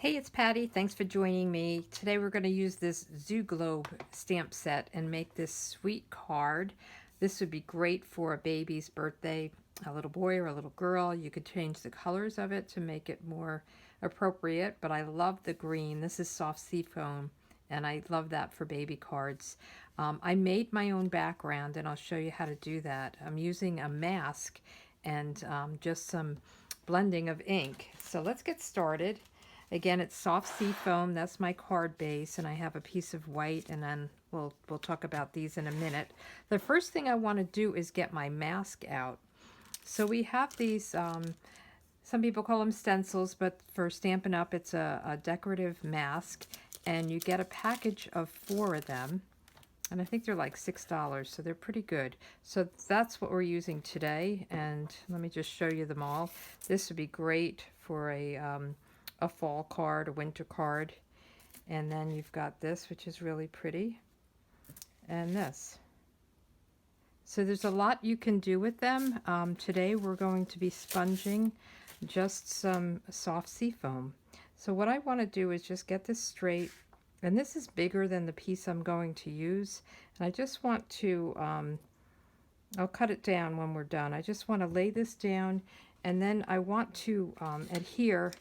Hey, it's Patty. Thanks for joining me. Today we're going to use this Zoo Globe stamp set and make this sweet card. This would be great for a baby's birthday, a little boy or a little girl. You could change the colors of it to make it more appropriate, but I love the green. This is soft seafoam, and I love that for baby cards. I made my own background, and I'll show you how to do that. I'm using a mask and just some blending of ink. So let's get started. Again, it's soft sea foam. That's my card base, and I have a piece of white, and then we'll talk about these in a minute. The first thing I want to do is get my mask out. So we have these, some people call them stencils, but for Stampin' Up, it's a decorative mask, and you get a package of 4 of them, and I think they're like $6, so they're pretty good. So that's what we're using today, and let me just show you them all. This would be great for a fall card, a winter card. And then you've got this, which is really pretty, and this. So there's a lot you can do with them. Today we're going to be sponging just some soft sea foam. So what I want to do is just get this straight, and this is bigger than the piece I'm going to use, and I just want to I'll cut it down when we're done. I just want to lay this down, and then I want to adhere.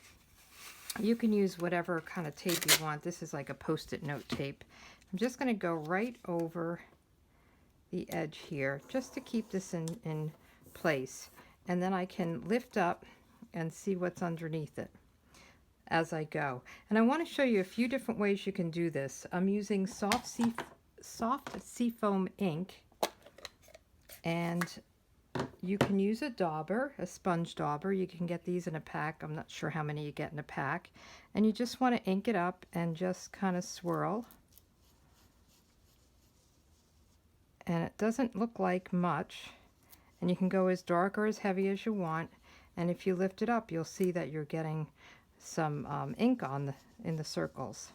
You can use whatever kind of tape you want. This is like a post-it note tape. I'm just going to go right over the edge here just to keep this in place. And then I can lift up and see what's underneath it as I go. And I want to show you a few different ways you can do this. I'm using soft seafoam ink, and you can use a dauber, a sponge dauber. You can get these in a pack. I'm not sure how many you get in a pack. And you just want to ink it up and just kind of swirl. And it doesn't look like much. And you can go as dark or as heavy as you want. And if you lift it up, you'll see that you're getting some ink in the circles.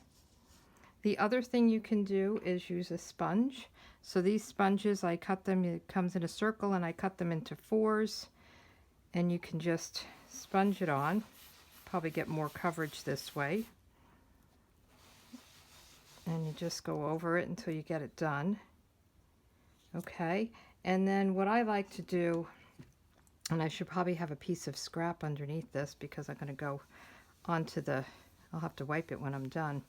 The other thing you can do is use a sponge. So these sponges, I cut them, it comes in a circle, and I cut them into 4s, and you can just sponge it on. Probably get more coverage this way. And you just go over it until you get it done. Okay, and then what I like to do, and I should probably have a piece of scrap underneath this because I'm going to go onto I'll have to wipe it when I'm done.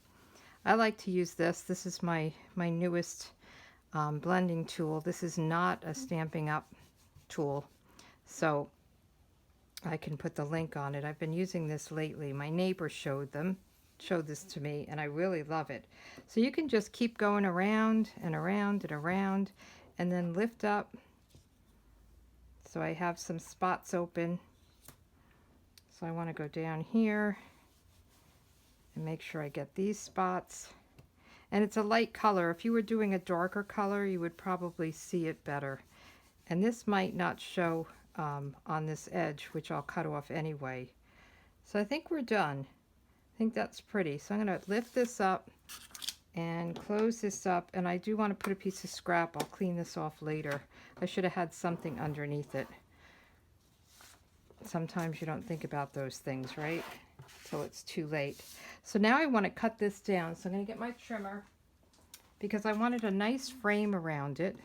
I like to use this. This is my newest blending tool. This is not a Stampin' Up tool, so I can put the link on it. I've been using this lately. My neighbor showed this to me, and I really love it. So you can just keep going around and around and around, and then lift up. So I have some spots open, so I want to go down here and make sure I get these spots. And it's a light color. If you were doing a darker color, you would probably see it better. And this might not show on this edge, which I'll cut off anyway. So I think we're done. I think that's pretty. So I'm going to lift this up and close this up. And I do want to put a piece of scrap. I'll clean this off later. I should have had something underneath it. Sometimes you don't think about those things, right? Till it's too late. So now I want to cut this down. So I'm going to get my trimmer because I wanted a nice frame around it.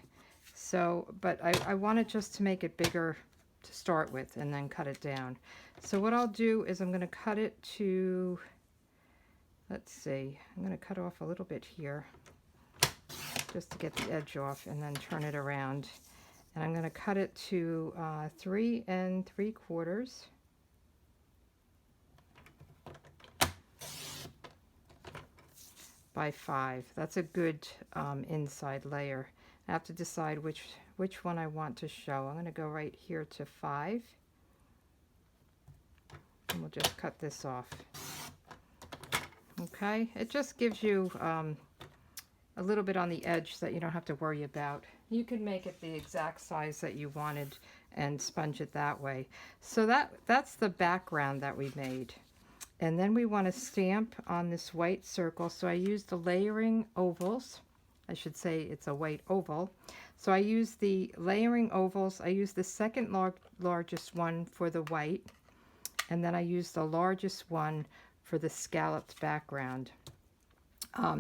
So, but I wanted just to make it bigger to start with and then cut it down. So what I'll do is I'm going to cut it to, let's see, I'm going to cut off a little bit here just to get the edge off, and then turn it around. And I'm going to cut it to 3 3/4 by 5. That's a good inside layer. I have to decide which one I want to show. I'm going to go right here to 5, and we'll just cut this off. Okay, it just gives you a little bit on the edge that you don't have to worry about. You can make it the exact size that you wanted and sponge it that way. So that's the background that we made. And then we want to stamp on this white circle. So I used the layering ovals. I should say it's a white oval. So I use the layering ovals. I use the second largest one for the white, and then I use the largest one for the scalloped background.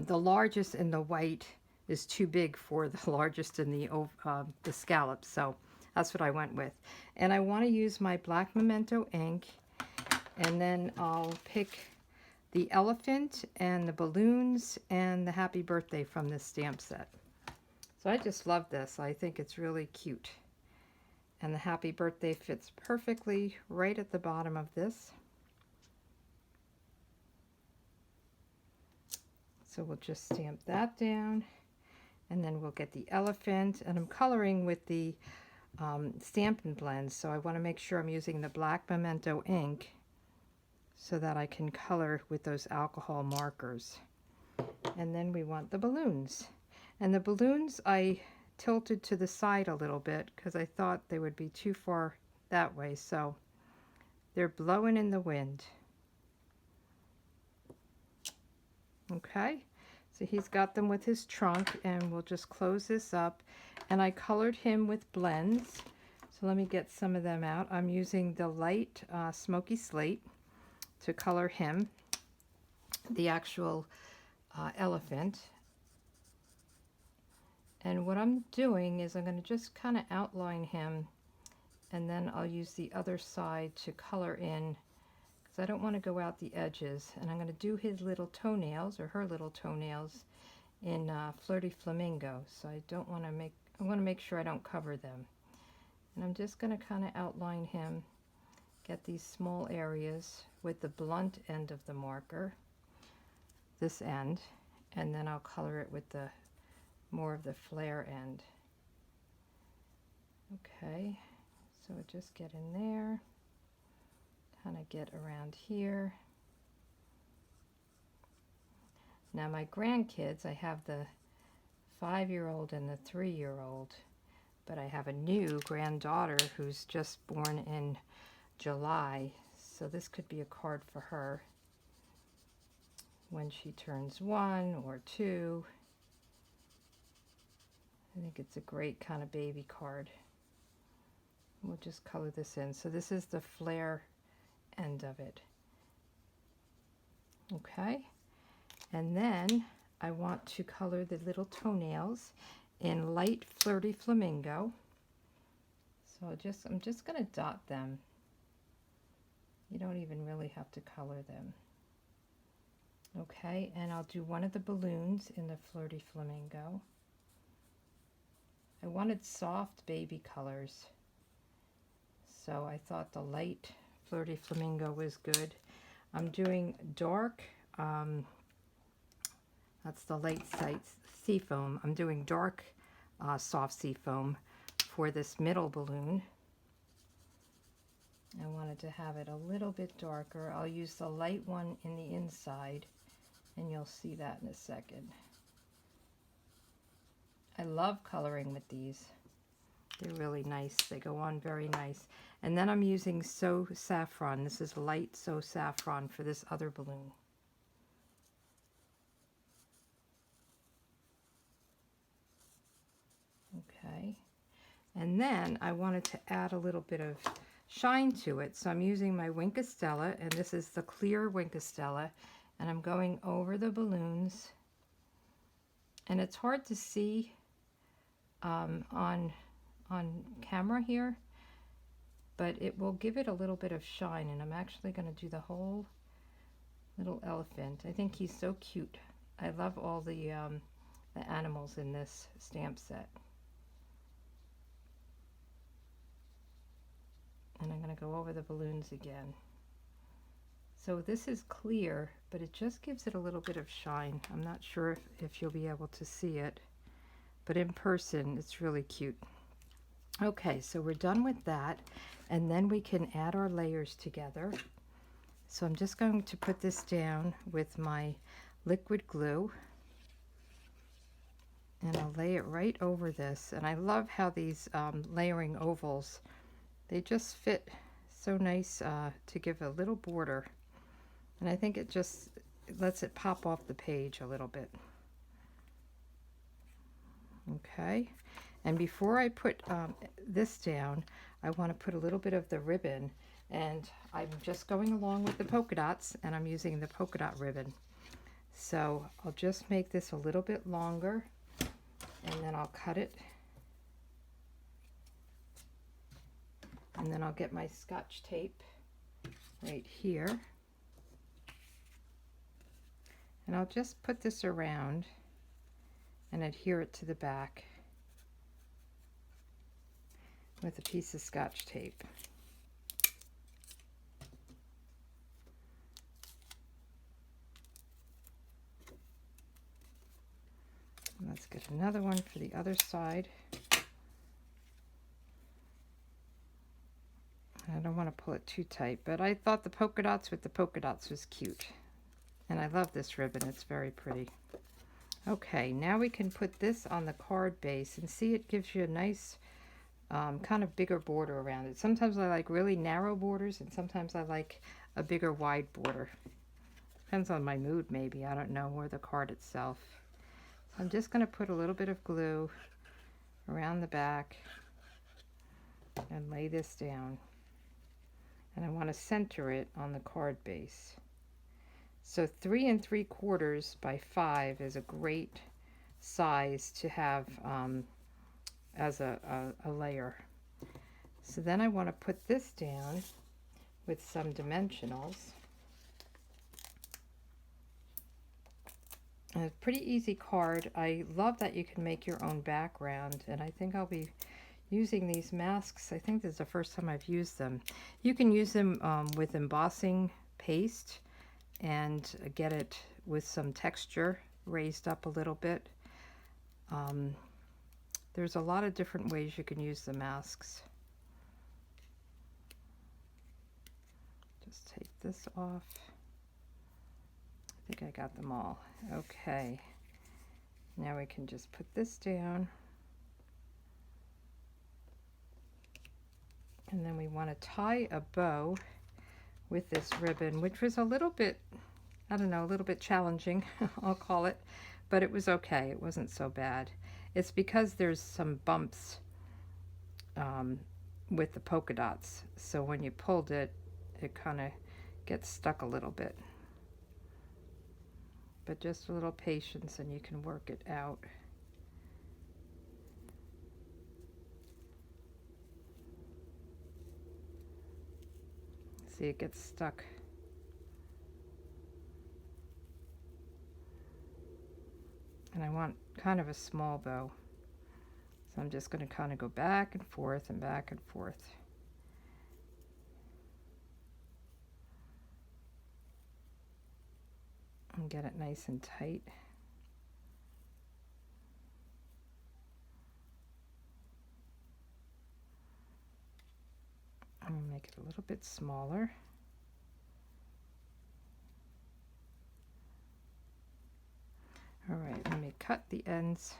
The largest in the white is too big for the largest in the scallops, so that's what I went with. And I want to use my black Memento ink, and then I'll pick the elephant and the balloons and the happy birthday from this stamp set. So I just love this. I think it's really cute. And the happy birthday fits perfectly right at the bottom of this. So we'll just stamp that down, and then we'll get the elephant, and I'm coloring with the Stampin' Blend, so I want to make sure I'm using the black Memento ink so that I can color with those alcohol markers. And then we want the balloons. And the balloons I tilted to the side a little bit because I thought they would be too far that way, so they're blowing in the wind. Okay, so he's got them with his trunk, and we'll just close this up. And I colored him with blends, so let me get some of them out. I'm using the light smoky slate to color him, the actual elephant. And what I'm doing is I'm going to just kind of outline him, and then I'll use the other side to color in, because I don't want to go out the edges. And I'm going to do his little toenails, or her little toenails, in Flirty Flamingo. So I want to make sure I don't cover them. And I'm just going to kind of outline him, get these small areas with the blunt end of the marker, this end, and then I'll color it with the more of the flare end. Okay, so just get in there, kind of get around here. Now my grandkids, I have the 5-year-old and the 3-year-old, but I have a new granddaughter who's just born in July, so this could be a card for her when she turns 1 or 2. I think it's a great kind of baby card. We'll just color this in. So this is the flare end of it. Okay, and then I want to color the little toenails in light Flirty Flamingo. So I'm just going to dot them. You don't even really have to color them. Okay, and I'll do one of the balloons in the Flirty Flamingo. I wanted soft baby colors, so I thought the light Flirty Flamingo was good. I'm doing dark, that's the light sea foam. I'm doing dark soft sea foam for this middle balloon. I wanted to have it a little bit darker. I'll use the light one in the inside, and you'll see that in a second. I love coloring with these. They're really nice. They go on very nice. And then I'm using So Saffron. This is light So Saffron for this other balloon. Okay. And then I wanted to add a little bit of shine to it. So I'm using my Wink of Stella, and this is the clear Wink of Stella, and I'm going over the balloons. And it's hard to see on camera here, but it will give it a little bit of shine, and I'm actually going to do the whole little elephant. I think he's so cute. I love all the animals in this stamp set. And I'm going to go over the balloons again. So this is clear, but it just gives it a little bit of shine. I'm not sure if you'll be able to see it, but in person it's really cute. Okay, so we're done with that, and then we can add our layers together. So I'm just going to put this down with my liquid glue, and I'll lay it right over this. And I love how these layering ovals, they just fit so nice to give a little border. And I think it just lets it pop off the page a little bit. Okay, and before I put this down, I want to put a little bit of the ribbon. And I'm just going along with the polka dots, and I'm using the polka dot ribbon. So I'll just make this a little bit longer, and then I'll cut it. And then I'll get my Scotch tape right here. And I'll just put this around and adhere it to the back with a piece of Scotch tape. And let's get another one for the other side. I don't want to pull it too tight, but I thought the polka dots with the polka dots was cute. And I love this ribbon, it's very pretty. Okay, now we can put this on the card base, and see, it gives you a nice kind of bigger border around it. Sometimes I like really narrow borders, and sometimes I like a bigger wide border. Depends on my mood maybe, I don't know, or the card itself. So I'm just going to put a little bit of glue around the back and lay this down. And I want to center it on the card base. So 3 3/4 by 5 is a great size to have as a layer. So then I want to put this down with some dimensionals. A pretty easy card. I love that you can make your own background, and I think I'll be using these masks. I think this is the first time I've used them. You can use them with embossing paste and get it with some texture raised up a little bit. There's a lot of different ways you can use the masks. Just take this off. I think I got them all. Okay, now we can just put this down. And then we want to tie a bow with this ribbon, which was a little bit, I don't know, a little bit challenging, I'll call it, but it was okay. It wasn't so bad. It's because there's some bumps with the polka dots, so when you pulled it, it kind of gets stuck a little bit. But just a little patience and you can work it out. See, it gets stuck. And I want kind of a small bow. So I'm just going to kind of go back and forth and back and forth. And get it nice and tight. I'm going to make it a little bit smaller. All right, let me cut the ends.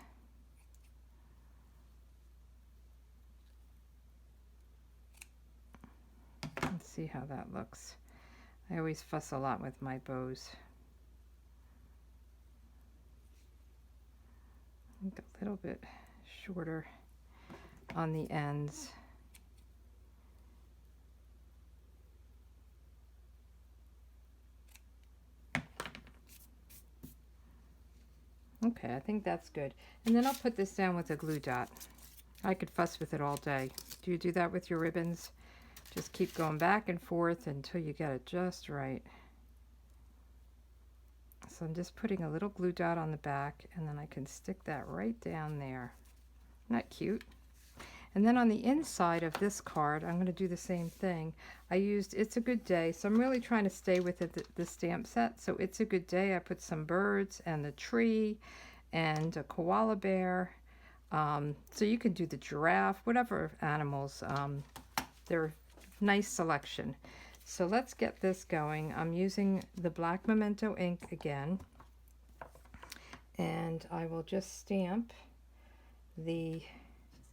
Let's see how that looks. I always fuss a lot with my bows. A little bit shorter on the ends. Okay, I think that's good. And then I'll put this down with a glue dot. I could fuss with it all day. Do you do that with your ribbons? Just keep going back and forth until you get it just right. So I'm just putting a little glue dot on the back, and then I can stick that right down there. Isn't that cute? And then on the inside of this card, I'm going to do the same thing. I used It's a Good Day, so I'm really trying to stay with the stamp set. So It's a Good Day, I put some birds and the tree and a koala bear. So you can do the giraffe, whatever animals. They're a nice selection. So let's get this going. I'm using the black Memento ink again. And I will just stamp the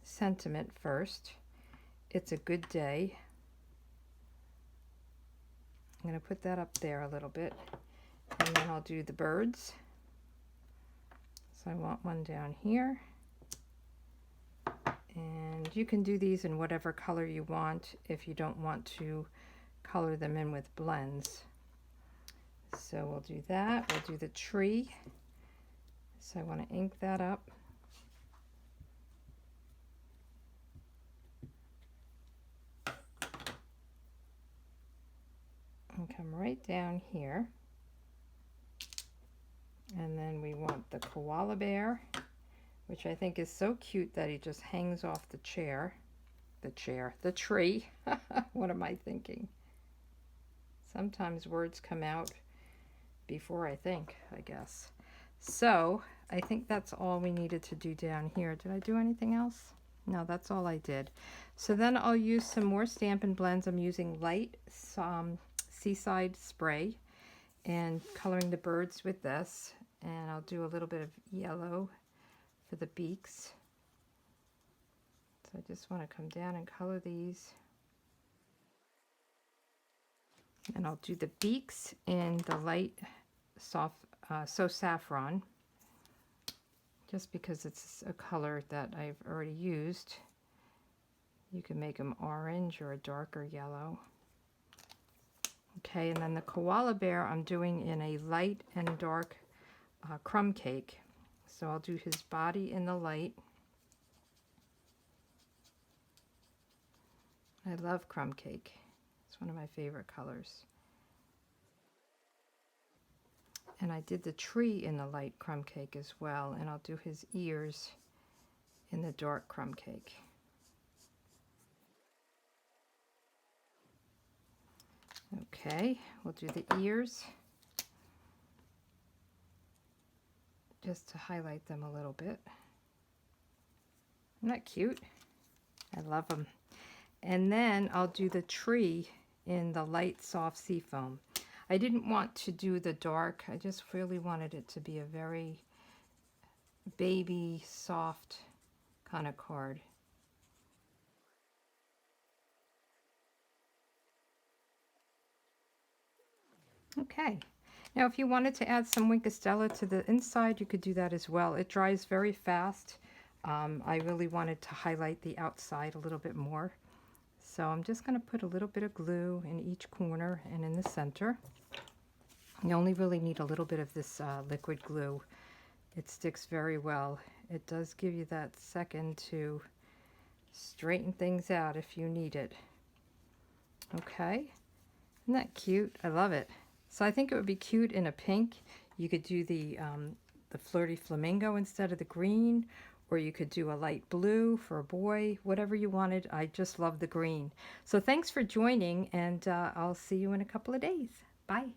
sentiment first. It's a good day. I'm going to put that up there a little bit. And then I'll do the birds. So I want one down here. And you can do these in whatever color you want if you don't want to color them in with blends. So we'll do that. We'll do the tree. So I want to ink that up. And come right down here. And then we want the koala bear, which I think is so cute that he just hangs off the chair. The tree. What am I thinking? Sometimes words come out before I think, I guess. So I think that's all we needed to do down here. Did I do anything else? No, that's all I did. So then I'll use some more Stampin' Blends. I'm using light Seaside Spray and coloring the birds with this. And I'll do a little bit of yellow for the beaks. So I just want to come down and color these. And I'll do the beaks in the light soft So Saffron, just because it's a color that I've already used. You can make them orange or a darker yellow. Okay, and then the koala bear I'm doing in a light and dark crumb cake. So I'll do his body in the light. I love crumb cake. It's one of my favorite colors. And I did the tree in the light crumb cake as well, and I'll do his ears in the dark crumb cake. Okay, we'll do the ears just to highlight them a little bit. Isn't that cute? I love them. And then I'll do the tree in the light soft seafoam. I didn't want to do the dark. I just really wanted it to be a very baby soft kind of card. Okay. Now if you wanted to add some Wink of Stella to the inside, you could do that as well. It dries very fast. I really wanted to highlight the outside a little bit more. So I'm just going to put a little bit of glue in each corner and in the center. You only really need a little bit of this liquid glue. It sticks very well. It does give you that second to straighten things out if you need it. Okay, isn't that cute? I love it. So I think it would be cute in a pink. You could do the flirty flamingo instead of the green, or you could do a light blue for a boy, whatever you wanted. I just love the green. So thanks for joining, and I'll see you in a couple of days. Bye.